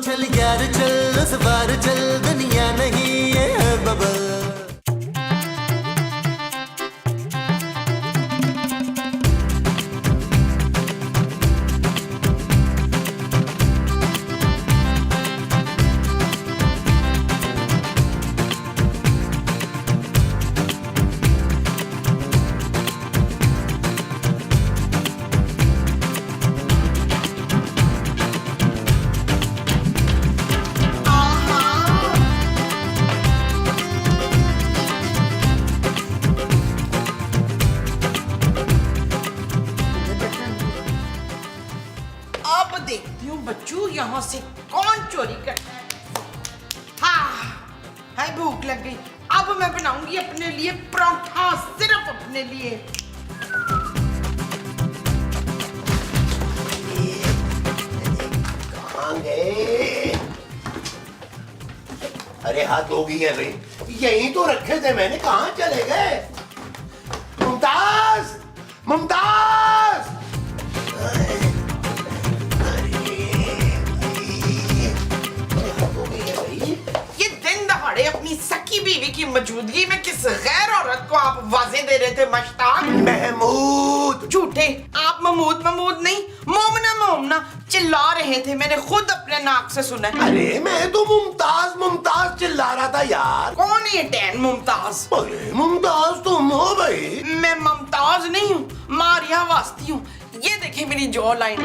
चल यार चल, उस बार चल, दुनिया नहीं ये है बबल। देखती हूँ बच्चू यहाँ से कौन चोरी करता है। हाँ, हाय भूख लग गई। अब मैं बनाऊंगी अपने लिए पराठा, सिर्फ अपने लिए। कहाँ गए? अरे हाथ धोगी है भाई, यहीं तो रखे थे मैंने, कहाँ चले गए? मुमताज, मुमताज! अपनी सकी बीवी की मौजूदगी में किस गैर औरत को आप वाजे दे रहे थे मश्ताक? महमूद। झूठे, आप महमूद महमूद नहीं, मोमना मोमना चिल्ला रहे थे, मैंने खुद अपने नाक से सुना। अरे मैं तो मुमताज मुमताज चिल्ला रहा था यार। कौन है ये टैन मुमताज? अरे मुमताज तुम हो भाई। मैं मुमताज नहीं हूँ, मारिया वास्ती हूँ। ये देखे मेरी जॉ लाइन।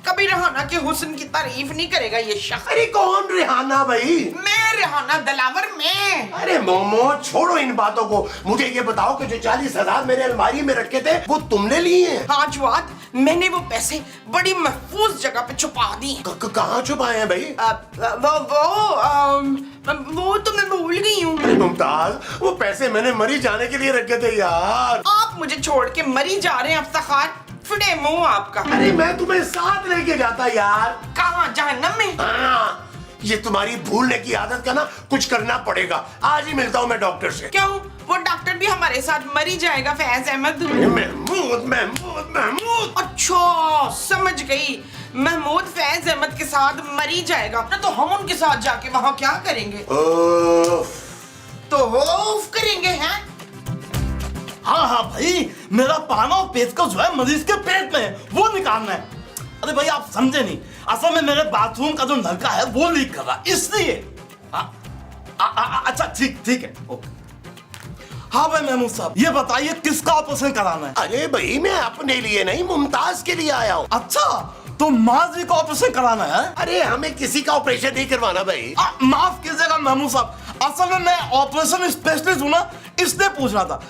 कभी रिहाना के हुस्न की तारीफ नहीं करेगा ये शख्स। अरे कौन रिहाना भाई? मैं रिहाना दिलावर में। अरे मोमो छोड़ो इन बातों को, मुझे ये बताओ कि जो 40,000 मेरे अलमारी में रखे थे वो तुमने लिए हैं? हाँ जवाद, मैंने वो पैसे बड़ी महफूज जगह पे छुपा दिए। कहाँ छुपाए हैं भाई? वो तो मैं भूल गई हूँ। मुमताज, वो पैसे मैंने मरी जाने के लिए रखे थे यार। आप मुझे छोड़ के मरी जा रहे हैं अफ्ताखार, फिटे मुंह आपका। अरे मैं तुम्हें साथ लेके जाता यार। कहाँ, जहन्नम में? हाँ, ये तुम्हारी भूलने की आदत का ना कुछ करना पड़ेगा। आज ही मिलता हूँ मैं डॉक्टर से। क्यों? वो डॉक्टर भी हमारे साथ मरी जाएगा फैज अहमद। महमूद महमूद महमूद। अच्छा समझ गई, महमूद फैज अहमद के साथ मरी जाएगा ना, तो हम उनके साथ जाके वहाँ क्या करेंगे? तो होफ करेंगे हैं? हाँ हाँ भाई, मेरा पाना और पेचकस जो है मरीज के पेट में है, वो निकालना है। अरे भाई आप समझे नहीं, असल में मेरे बाथरूम का जो नलका है वो लीक कर रहा, इसलिए। अच्छा ठीक है, ओके। हाँ भाई महमूद साहब, ये बताइए किसका ऑपरेशन कराना है? अरे भाई मैं अपने लिए नहीं, मुमताज के लिए आया हूँ। अच्छा, तो माजी का ऑपरेशन कराना है? अरे हमें किसी का ऑपरेशन नहीं करवाना भाई। माफ कीजिएगा महमूद साहब, असल में मैं ऑपरेशन स्पेशलिस्ट हूँ ना, इसलिए पूछ रहा था।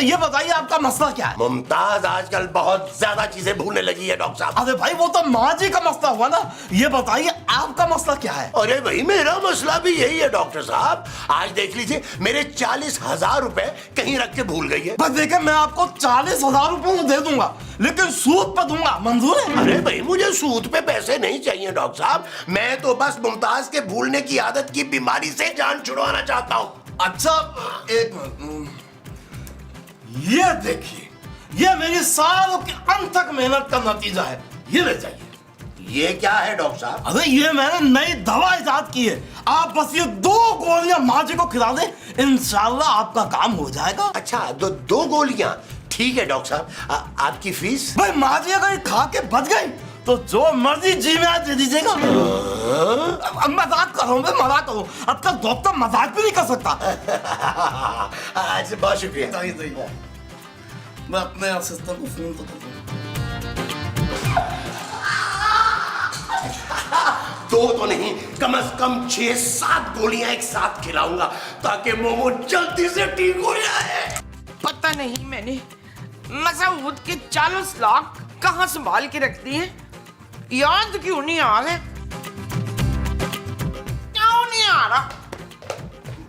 ये बताइए आपका मसला क्या है? मुमताज आजकल बहुत ज्यादा चीजें भूलने लगी है डॉक्टर साहब। अरे भाई वो तो माँ जी का मसला हुआ ना, ये बताइए आपका मसला क्या है? अरे भाई मेरा मसला भी यही है डॉक्टर साहब। आज देख लीजिए मेरे 40,000 रुपए कहीं रख के भूल गई है। बस देखिए, मैं आपको 40,000 रुपए तो दे दूंगा, लेकिन सूद पे दूंगा, मंजूर है? अरे भाई मुझे सूद पे पैसे नहीं चाहिए डॉक्टर साहब, मैं तो बस मुमताज के भूलने की आदत की बीमारी से जान छुड़वाना चाहता हूँ। अच्छा एक मिनट, ये देखिए, ये मेरी सालों के अंत तक मेहनत का नतीजा है, ये ले जाइए। ये क्या है डॉक्टर साहब? अरे ये मैंने नई दवा इजाद की है, आप बस ये 2 गोलियां माँ जी को खिला दें, इंशाल्लाह आपका काम हो जाएगा। अच्छा, दो गोलियां, ठीक है डॉक्टर साहब। आपकी फीस? भाई माँ जी अगर खा के बच गई तो जो मर्जी जी में आज दे दीजिएगा। मजाक कर रहा हूँ, मजाक कर रहा हूँ, अब तक डॉक्टर मजाक भी नहीं कर सकता। आज बहुत शुक्रिया। मैं अपने असिस्टेंट को फोन तो कर दूंगा। 2 तो नहीं, कम से कम 6-7 गोलियां एक साथ खिलाऊंगा ताकि मोमो जल्दी से ठीक हो जाए। पता नहीं मैंने मसूद के 40 लाख कहाँ संभाल के रख दिए, याद क्यों नहीं आ रहे? क्यों नहीं आ रहा?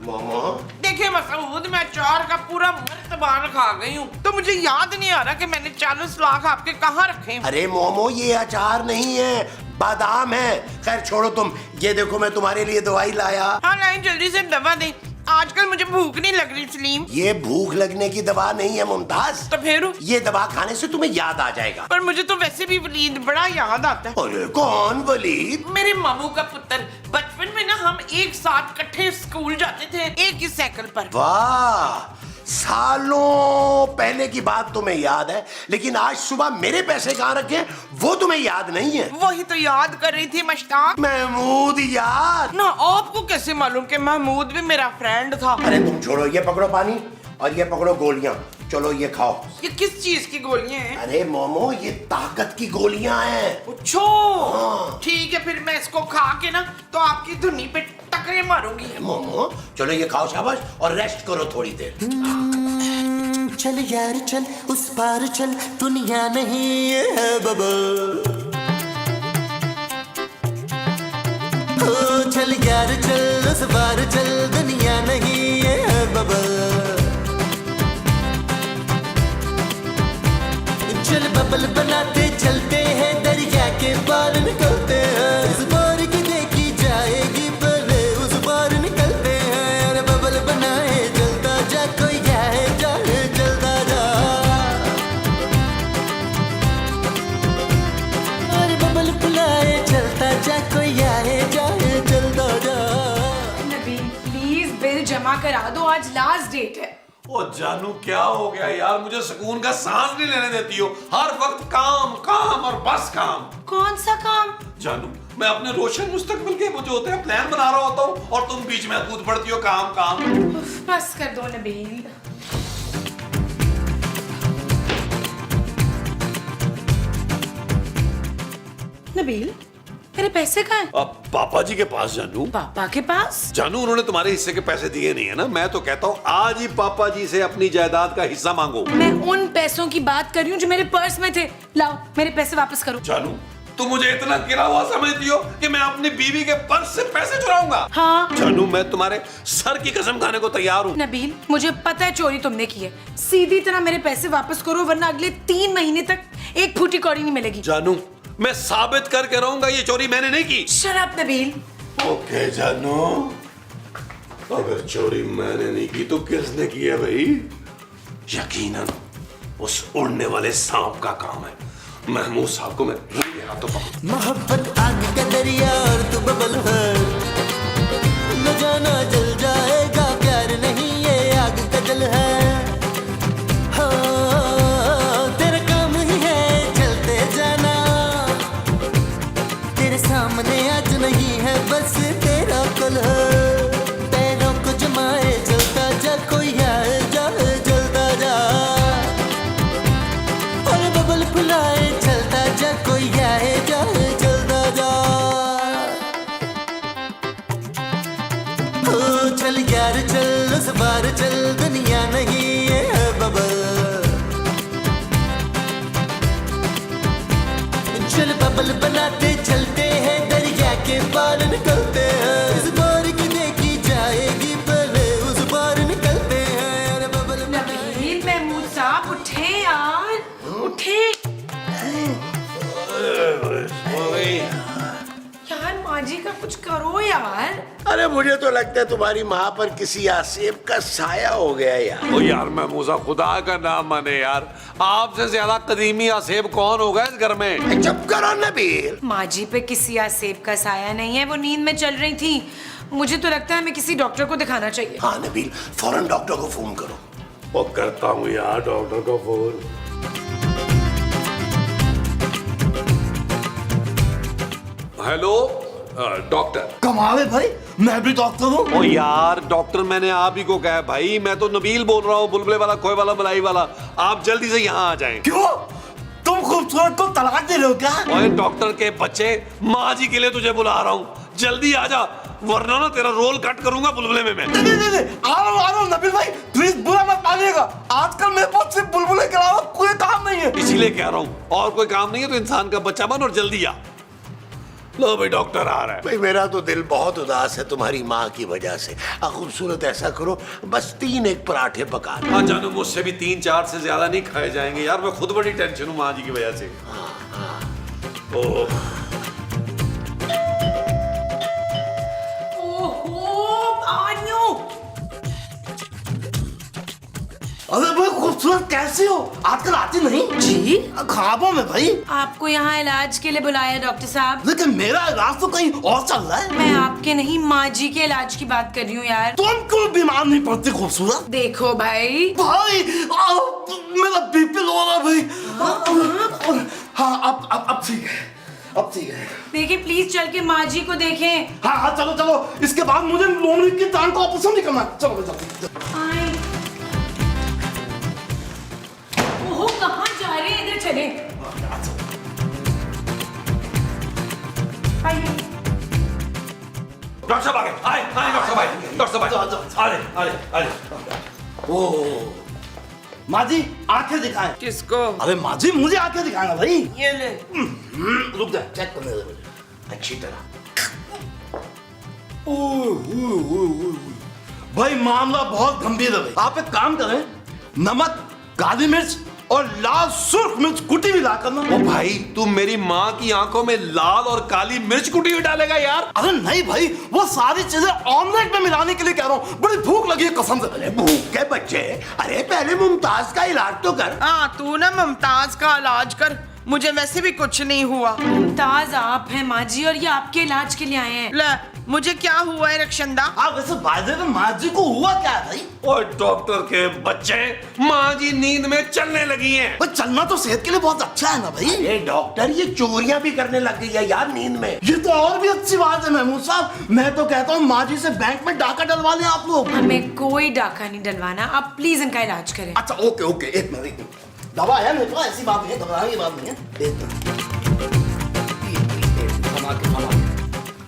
मोमो देखिए मसूद, मैं अचार का पूरा मर्तबान खा गई हूँ, तो मुझे याद नहीं आ रहा कि मैंने 40 लाख आपके कहाँ रखे हैं। अरे मोमो ये अचार नहीं है, बादाम है। खैर छोड़ो तुम, ये देखो मैं तुम्हारे लिए दवाई लाया। हाँ लाइन, जल्दी से दवा दे, आजकल मुझे भूख नहीं लग रही सलीम। ये भूख लगने की दवा नहीं है मुमताज, तो फिर ये दवा खाने से तुम्हें याद आ जाएगा। पर मुझे तो वैसे भी वलीद बड़ा याद आता है। अरे कौन वलीद? मेरे मामू का पुत्र। बचपन में ना हम एक साथ इकट्ठे स्कूल जाते थे, एक ही साइकिल पर। वाह, सालों पहले की बात तुम्हें याद है, लेकिन आज सुबह मेरे पैसे कहाँ रखे वो तुम्हें याद नहीं है। वही तो याद कर रही थी मश्ताक। महमूद यार। ना आपको कैसे मालूम कि महमूद भी मेरा फ्रेंड था? अरे तुम छोड़ो, ये पकड़ो पानी और ये पकड़ो गोलियां, चलो ये खाओ। ये किस चीज की गोलियां हैं? अरे मोमो, ये ताकत की गोलियां हैं। अच्छो, ठीक है, फिर मैं इसको खा के ना तो आपकी धुनी पे टकरे मारूंगी। मोमो चलो ये खाओ शाबाश, और रेस्ट करो थोड़ी देर। चल यार चल उस पार चल, दुनिया नहीं ये है बबल। ओ चल यार चल उस पार चल, दुनिया नहीं ये है बबल। चल बबल बनाते चलते हैं, दरिया के पार निकलते हैं। उस पार की देखी जाएगी पहले, उस पार निकलते हैं। अरे बबल बनाए चलता जा, कोई जाए जाए चलता जा। अरे बबल बुलाए चलता जा, कोई आए जाए चलता जा। नबील प्लीज बिल जमा करा दो, आज लास्ट डेट है। ओ जानू क्या हो गया यार, मुझे सुकून का सांस नहीं लेने देती हो। हर वक्त काम काम और बस काम। कौन सा काम? जानू मैं अपने रोशन मुस्तकबिल के वो जो होते हैं प्लान बना रहा होता हूँ और तुम बीच में कूद पड़ती हो काम काम। बस कर दो नबील। नबील मेरे पैसे कहाँ हैं? अब पापा जी के पास जानू। पापा के पास? जानू उन्होंने तुम्हारे हिस्से के पैसे दिए नहीं है ना, मैं तो कहता हूँ आज ही पापा जी से अपनी जायदाद का हिस्सा मांगो। मैं उन पैसों की बात कर रही हूँ जो मेरे पर्स में थे। लाओ मेरे पैसे वापस करो। जानू तुम मुझे इतना गिरा हुआ समझती हो कि मैं अपनी बीवी के पर्स से पैसे चुराऊंगा? हाँ। जानू मैं तुम्हारे सर की कसम खाने को तैयार हूँ। नबील मुझे पता है चोरी तुमने की है, सीधी तरह मेरे पैसे वापस करो वरना अगले 3 महीने तक एक फूटी कौड़ी नहीं मिलेगी। जानू मैं साबित करके रहूंगा ये चोरी मैंने नहीं की। Shut up Nabeel. ओके जानू, अगर चोरी मैंने नहीं की तो किसने की है भाई? यकीनन उस उड़ने वाले सांप का काम है। महमूद साहब को मैं रंगे हाथों पकड़। मोहब्बत आग का दरिया और तू बबल है, न जाना जल जाएगा प्यार नहीं ये आग का जल है। हाँ, तेरा काम ही है चलते जाना, तेरे सामने आज नहीं है बस तेरा कल है। पैरों को जमाए चलता जा, कोई आए जाए चलता जा। और बबल फुलाए चलता जा, कोई आए जाए चलता जा। ओ चल यार चल उस पार चल, दुनिया नहीं ये है बबल। चल बबल बनाते चलते हैं, दरिया के पार निकलते हैं। इस पार की देखी जाएगी पहले, उस पार निकलते हैं। अरे बबल नबील महमूद साहब उठे यार, उठे यार। माँ जी का कुछ करो यार। अरे मुझे तो लगता है तुम्हारी माँ पर किसी आसेब का साया हो गया यार। ओ यार महमूद साहब खुदा का नाम माने यार, आपसे ज्यादा कदीमी आसेब कौन होगा इस घर में? चुप करो नबील। माँ जी पे किसी आसेब का साया नहीं है, वो नींद में चल रही थी। मुझे तो लगता है हमें किसी डॉक्टर को दिखाना चाहिए। हाँ नबील, फौरन डॉक्टर को फोन करो। वो करता हूँ यार डॉक्टर को फोन। Hello doctor. कमाल है भाई, मैं भी डॉक्टर हूँ। ओ यार डॉक्टर मैंने आप ही को कहा है भाई, मैं तो नबील बोल रहा हूँ, बुलबुले वाला खोए वाला मलाई वाला। आप जल्दी से यहाँ आ जाएं। क्यों? तुम खूबसूरत को तलाक दे रहे हो क्या? ओए डॉक्टर के बच्चे, माँ जी के लिए तुझे बुला रहा हूँ, जल्दी आ जा वरना ना तेरा रोल कट करूंगा बुलबुले में मैं। नहीं, आ रहा हूँ नबील भाई, प्लीज बुरा मत मानिएगा। आजकल मेरे पास सिर्फ बुलबुले के अलावा कोई काम नहीं है। इसीलिए कह रहा हूँ, और कोई काम नहीं है तो इंसान का बच्चा बन और जल्दी आ। लो भाई डॉक्टर आ रहा है। भाई मेरा तो दिल बहुत उदास है तुम्हारी माँ की वजह से। खूबसूरत ऐसा करो, बस 3 एक पराठे पका दो। हाँ जानू मुझसे भी 3-4 से ज्यादा नहीं खाए जाएंगे यार, मैं खुद बड़ी टेंशन हूँ माँ जी की वजह से। ओह ओहो आर्यो, आजकल कैसे हो? आजकल आती नहीं जी ख्वाबों में भाई। आपको यहाँ इलाज के लिए बुलाया डॉक्टर साहब। लेकिन मेरा इलाज तो कहीं और चल रहा है। मैं आपके नहीं माँ जी के इलाज की बात कर रही हूँ यार। तुम क्यों बीमार नहीं पड़ती खूबसूरत? देखो भाई भाई मेरा बीपी लो रहा भाई। हाँ अब ठीक है, अब ठीक है। देखिए प्लीज चल के माँ जी को देखें। हाँ चलो चलो, इसके बाद मुझे लोमड़ी की टांग को ऑपरेशन नहीं करना। चलो चलो। आए। ओहो कहाँ जा रहे हैं, इधर चले। आइए। डॉक्टर साहब आ गए, आए डॉक्टर साहब आए, अरे ओ माँ जी आंखें दिखाएं। किसको? अरे माँ जी मुझे आंखें दिखाना भाई। ये ले। रुक जा, चेक करने दे मुझे अच्छी तरह। भाई मामला बहुत गंभीर है भाई। आप एक काम करें, नमक, काली मिर्च और लाल सुर्ख मिर्च कुटी भी ला करना। ओ भाई तू मेरी माँ की आंखों में लाल और काली मिर्च कुटी हुई डालेगा यार? अरे नहीं भाई, वो सारी चीजें ऑमलेट में मिलाने के लिए कह रहा हूँ। बड़ी भूख लगी है कसम से। अरे भूख के बच्चे, अरे पहले मुमताज का इलाज तो कर। हाँ तू ना मुमताज का इलाज कर, मुझे वैसे भी कुछ नहीं हुआ। मुमताज आप हैं माँ जी और ये आपके इलाज के लिए आए हैं। ले मुझे क्या हुआ है रक्षंदा? हाँ वैसे बाजे में माँ जी को हुआ क्या है भाई? और डॉक्टर के बच्चे, माँ जी नींद में चलने लगी हैं। भाई चलना तो सेहत के लिए बहुत अच्छा है ना भाई। ये डॉक्टर ये चोरियां भी करने लग गई है यार नींद में। ये तो और भी अच्छी बात है महमूद साहब। मैं तो कहता हूँ माँ जी से बैंक में डाका डलवा लें आप लोग। हमें कोई डाका नहीं डलवाना, आप प्लीज इनका इलाज करें। अच्छा ओके ओके, एक मिनट। दवा है नहीं तो ऐसी बात नहीं है, घबराने की बात नहीं है। एक मिनट।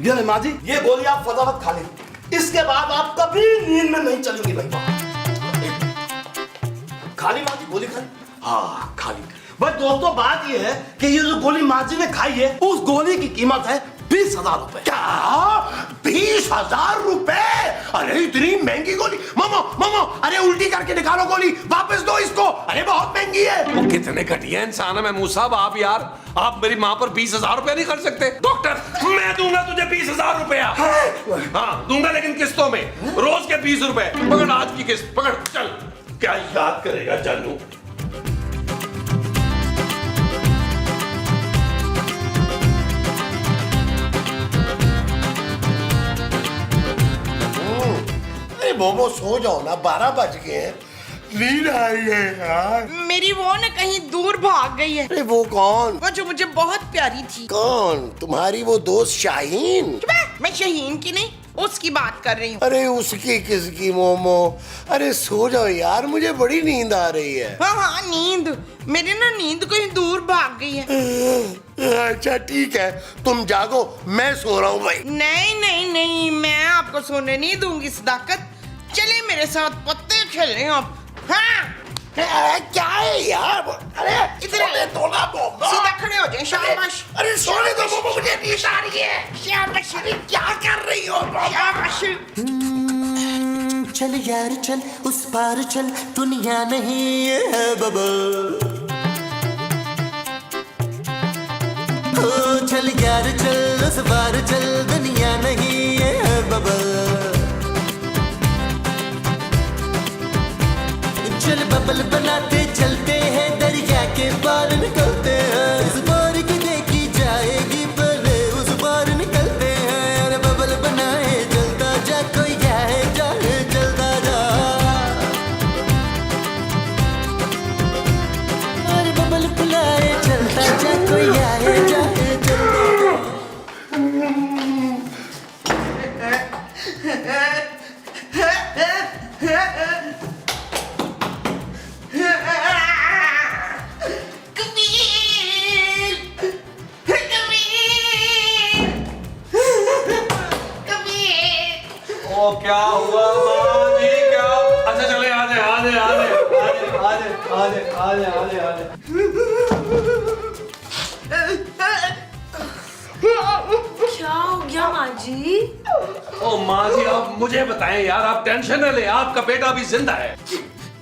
ये ले माँ जी, ये गोली आप फटाफट खा लें। इसके बाद आप कभी नींद में नहीं चलेंगी भाई। खाली माँ जी, गोली खाली। हाँ खाली। बस दोस्तों बात ये है कि ये जो गोली माँ जी ने खाई है, उस गोली की कीमत है 20,000 रुपए। क्या 20,000 रुपए? अरे इतनी महंगी गोली। मामो अरे उल्टी करके निकालो गोली, वापस दो इसको। अरे बहुत महंगी है। वो कितने घटिया इंसान है महमूद साहब आप यार। आप मेरी माँ पर 20,000 रुपया नहीं खर्च सकते? डॉक्टर मैं दूंगा तुझे 20,000 रुपया। हाँ दूंगा लेकिन किस्तों में, रोज के 20 रुपए। पकड़ आज की किस्त, पकड़ चल। क्या याद करेगा जानू? मोमो सो जाओ ना, 12 बज गए हैं। नींद आ रही है यार। मेरी वो ना कहीं दूर भाग गई है। अरे वो कौन? वो जो मुझे बहुत प्यारी थी। कौन? तुम्हारी वो दोस्त शाहीन? मैं शहीन की नहीं, उसकी बात कर रही हूँ। अरे उसकी किसकी मोमो? अरे सो जाओ यार, मुझे बड़ी नींद आ रही है। हाँ नींद, मेरी ना नींद कहीं दूर भाग गई है। अच्छा ठीक है, तुम जागो, मैं सो रहा हूँ भाई। नहीं, मैं आपको सोने नहीं दूंगी सदाकत। चलिए मेरे साथ पत्ते खेलें आप। हाँ क्या है यार? अरे इधर सोने दो ना मोमो। सीधा खड़े हो जाए। शाबाश। अरे सोने दो मोमो, मुझे नींद आ रही है। शाबाश। अरे क्या कर रही हो मोमो? शाबाश। चल यार चल, उस पार चल, दुनिया नहीं है बबल। ओ चल यार चल, उस पार चल, दुनिया नहीं है बबल। चल बबल बनाते चलते हैं, दरिया के पार निकलते हैं। इस बार की देखी जाएगी पहले, उस बार निकलते हैं। अरे बबल बनाए चलता जा, कोई आए जाए चलता जा। अरे बबल बुलाए चलता जा, कोई आए जाए चलता जा। ओ क्या हुआ माँ जी? क्या? अच्छा चले आने। क्या हो गया माँ जी? ओ माँ जी आप मुझे बताएं यार, आप टेंशन न ले, आपका बेटा अभी जिंदा है।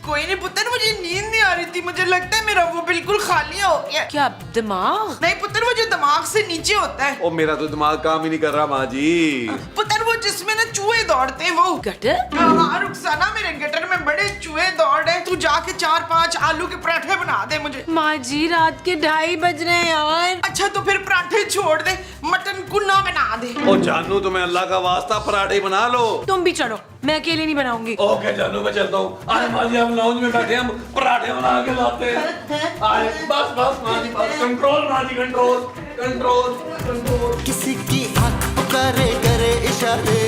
कोई नहीं पुत्र, मुझे नींद नहीं आ रही थी। मुझे लगता है मेरा वो बिल्कुल खाली हो गया। क्या दिमाग? नहीं पुत्र, वो जो दिमाग से नीचे होता है। ओ मेरा तो दिमाग काम ही नहीं कर रहा माँ जी। पुत्र वो जिसमें ना चूहे दौड़ते हैं वो गटर? हाँ रुखसाना, मेरे गटर में बड़े चूहे दौड़ रहे हैं। तू जाके 4-5 आलू के पराठे बना दे मुझे। माँ जी रात के 2:30 बज रहे हैं यार। अच्छा तो फिर पराठे छोड़ दे, मटन कुन्ना बना दे। ओ जानू, तुम्हें अल्लाह का वास्ता पराठे बना लो। तुम भी चलो, मैं अकेले नहीं बनाऊंगी। ओके जानू, मैं चलता हूँ। आए माँ जी, हम लाउंज में बैठे, हम पराठे बना के लाते हैं। आए बस बस माँ जी, बस कंट्रोल माँ जी, कंट्रोल कंट्रोल कंट्रोल। किसी की आंख पुकारे करे इशारे,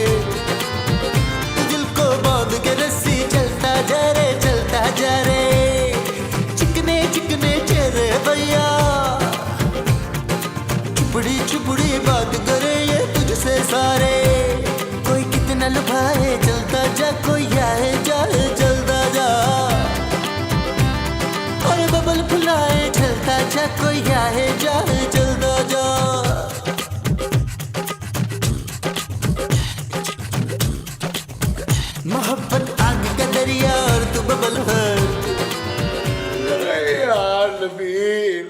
दिल को बांध के रस्सी चलता जा रे, चलता जा रे। चिकने चिकने चेहरे भैया, चुपड़ी चुपड़ी बात करे ये तुझसे सारे। कोई कितना लुभाए चलता जा, कोई आए जाए चलता जा। और बबल फुलाए चलता जा, कोई आए जाए चलता जा। मोहब्बत आग का दरिया और तू बबल भर। अरे यार नबील,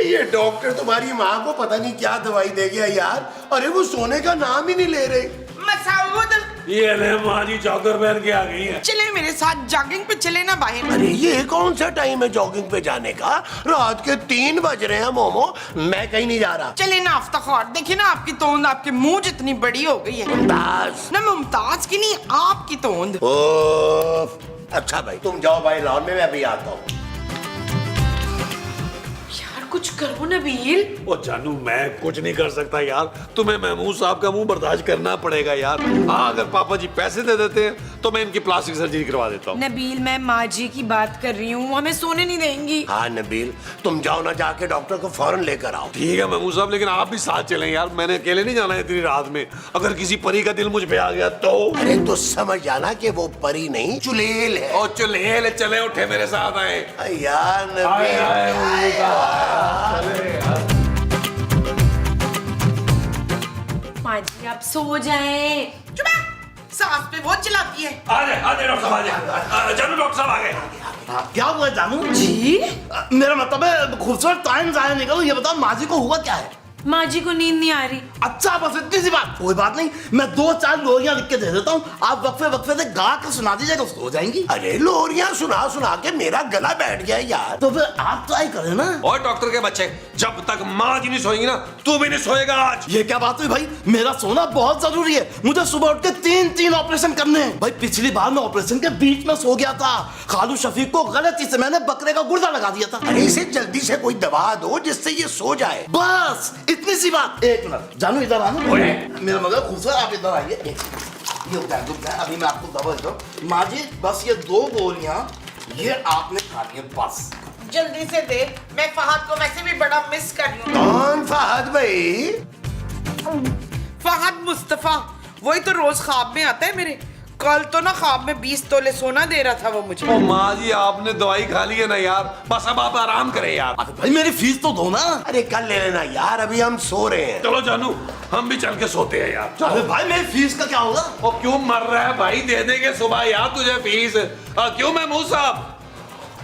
ये डॉक्टर तुम्हारी माँ को पता नहीं क्या दवाई दे गया यार। अरे वो सोने का नाम ही नहीं ले रहे। मसाउद, ये ले माँ जी, जॉगर पहन के आ गई है। चले मेरे साथ जॉगिंग पे, चले ना बाहर। अरे ये कौन सा टाइम है जॉगिंग पे जाने का? रात के 3 बज रहे हैं मोमो, मैं कहीं नहीं जा रहा। चले ना अफ्तार, देखिए ना आपकी तोंद आपके मुंह जितनी बड़ी हो गई है। मुमताज। ना मुमताज की नहीं, आपकी तोंद। ओह, अच्छा भाई तुम जाओ भाई लॉन में, मैं अभी आता हूँ। यार कुछ करो नबील। ओ जानू, मैं कुछ नहीं कर सकता यार, तुम्हें महमूद साहब का मुंह बर्दाश्त करना पड़ेगा यार। हाँ, अगर पापा जी पैसे दे देते हैं तो मैं इनकी प्लास्टिक सर्जरी करवा देता हूँ। नबील मैं माँ जी की बात कर रही हूँ, हमें सोने नहीं देंगी। हाँ नबील, तुम जाओ ना, जाके डॉक्टर को फौरन लेकर आओ। ठीक है महमूद साहब, लेकिन आप भी साथ चलें यार, मैंने अकेले नहीं जाना है इतनी रात में। अगर किसी परी का दिल मुझ पे आ गया तो? अरे तो समझ जाना कि वो परी नहीं चुड़ैल है। ओ चलेल, चले उठे मेरे साथ आए। यार माँ जी आप सो जाएं। चुप है, सांस पे वो चलाती है। आजे डॉक्टर साहब, आजे। जानू डॉक्टर साहब आ गए। क्या हुआ जानू जी? मेरा मतलब है खूबसूरत टाइम जाया नहीं करो। ये बताओ माँ जी को हुआ क्या है? माँ जी को नींद नहीं आ रही। अच्छा बस इतनी सी बात, कोई बात नहीं, मैं 2-4 लोरियां लिख के दे देता हूँ, आप वक्फे वक्फे से गा के सुना दीजिएगा, सो जाएंगी। अरे लोरियां सुना सुना के मेरा गला बैठ गया यार। तो फिर आप ट्राई करें ना। और डॉक्टर के बच्चे, जब तक माँ जी नहीं सोएंगी ना, तू भी नहीं सोएगा आज। ये क्या बात हुई भाई? मेरा सोना बहुत जरूरी है, मुझे सुबह उठ के 3 ऑपरेशन करने हैं। भाई पिछली बार मैं ऑपरेशन के बीच में सो गया था, खालू शफीक को गलती से मैंने बकरे का गुर्दा लगा दिया था। अरे इसे जल्दी से कोई दवा दो जिससे ये सो जाए। बस इतनी सी बात। एक मिनट जानू, इधर आना। मेरा मतलब खूबसूरत, आप इधर आइए। ये रुक जाए, अभी मैं आपको दवा देता हूँ। माँ जी बस ये 2 गोलियां ये आपने खानी है बस। जल्दी से दे, मैं फहद को वैसे भी बड़ा मिस कर रही हूँ। कौन फहद भाई? फहद मुस्तफा, वही तो रोज ख्वाब में आता है मेरे। कल तो ना ख्वाब में 20 तोले सोना दे रहा था वो मुझे। ओ माँ जी, आपने दवाई खा ली है ना यार, बस अब आप आराम करें यार। अरे भाई मेरी फीस तो दो ना। अरे कल ले लेना यार, अभी हम सो रहे हैं। चलो जानू, हम भी चल के सोते हैं यार। अरे भाई मेरी फीस का क्या होगा? ओ क्यों मर रहा है भाई, दे देंगे सुबह यार तुझे फीस। क्यों महमूद साहब?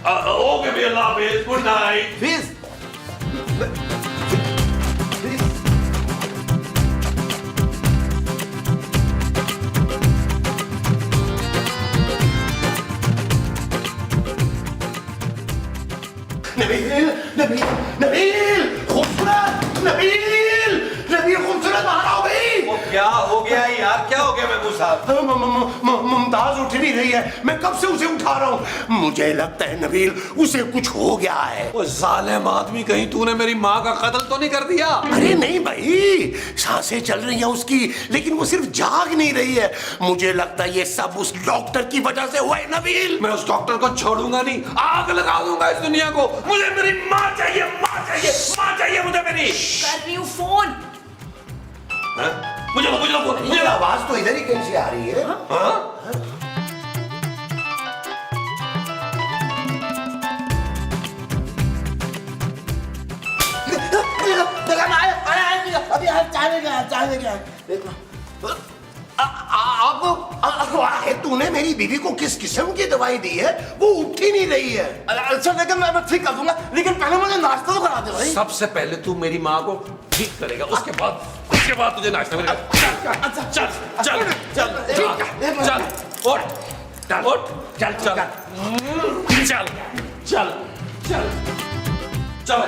ओके भी, अल्लाह हाफिज, गुड नाइट। फीस नबील, नबील, नबील, खूबसूरत, नबील, नबील खूबसूरत, बाहर आओ भाई। क्या हो गया यार, क्या हो गया महमूद साहब? मुमताज उठ नहीं रही है, मैं कब से उसे उठा रहा हूँ। मुझे लगता है नबील उसे कुछ हो गया है। वो जालिम आदमी, कहीं तूने मेरी माँ का कत्ल तो नहीं कर दिया? अरे नहीं भाई, सांसें चल रही हैं उसकी, लेकिन वो सिर्फ जाग नहीं रही है। मुझे लगता है ये सब उस डॉक्टर की वजह से हुआ है नबील। मैं उस डॉक्टर को छोड़ूंगा नहीं, आग लगा दूंगा इस दुनिया को। मुझे मेरी माँ चाहिए, माँ चाहिए, माँ चाहिए मुझे मेरी। कर रही हूँ फोन। मुझे ये आवाज तो इधर ही कहीं से आ रही है। अभी चाय लेके आया। आपको अरे तूने मेरी बीवी को किस किस्म की दवाई दी है, वो उठ ही नहीं रही है। अच्छा लेकिन मैं ठीक कर दूंगा, लेकिन पहले मुझे नाश्ता तो करा दे भाई। सबसे पहले तू मेरी माँ को ठीक करेगा, उसके बाद तुझे नाश्ता मिलेगा। चल चल चल चल चल उठ चल चल चल चल चल चल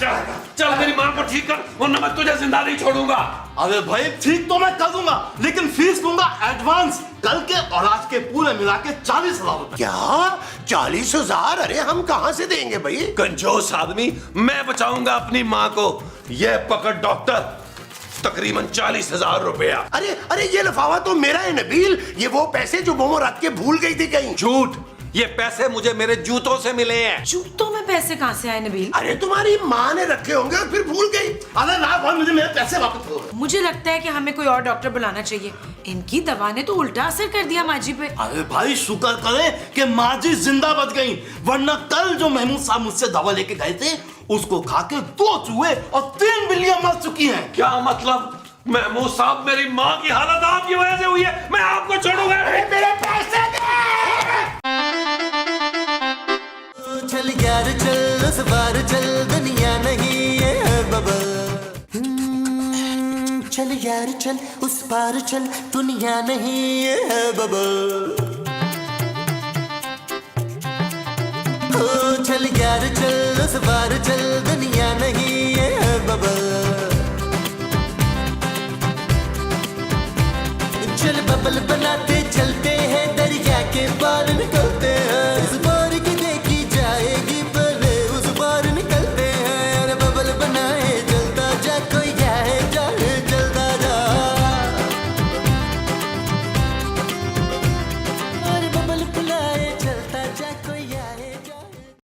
चल चल मेरी माँ को ठीक कर, वरना मैं तुझे जिंदा नहीं छोड़ूंगा। अरे भाई ठीक तो मैं कर दूंगा, लेकिन फीस दूंगा एडवांस, कल के और आज के पूरे मिला के 40,000 रुपए। क्या 40,000? अरे हम कहाँ से देंगे भाई? कंजूस आदमी, मैं बचाऊंगा अपनी माँ को। ये पकड़ डॉक्टर, तकरीबन 40,000 रुपया। अरे अरे ये लिफाफा तो मेरा है नबील, ये वो पैसे जो मोमो रख के भूल गई थी कहीं। झूठ, ये पैसे मुझे मेरे जूतों से मिले हैं। जूतों में पैसे कहाँ से आए नबील? अरे तुम्हारी माँ ने रखे होंगे और फिर भूल गई। अरे ना भाई, मुझे मेरे पैसे वापस दो। मुझे लगता है कि हमें कोई और डॉक्टर बुलाना चाहिए, इनकी दवा ने तो उल्टा असर कर दिया माँ जी पे। अरे भाई शुक्र करें कि माँ जी जिंदा बच गई, वरना कल जो महमूद साहब मुझसे दवा लेके गए थे, उसको खा के 2 चूहे और 3 बिल्लियां मर चुकी हैं। क्या मतलब? महमूद साहब, मेरी माँ की हालत आपकी वजह से हुई है, मैं आपको छोड़ूंगा। मेरे पैसे चल यार चल, उस बार चल, दुनिया नहीं है बबल। चल यार चल, उस पार चल, दुनिया नहीं है बबल। चल यार चल, उस बार चल,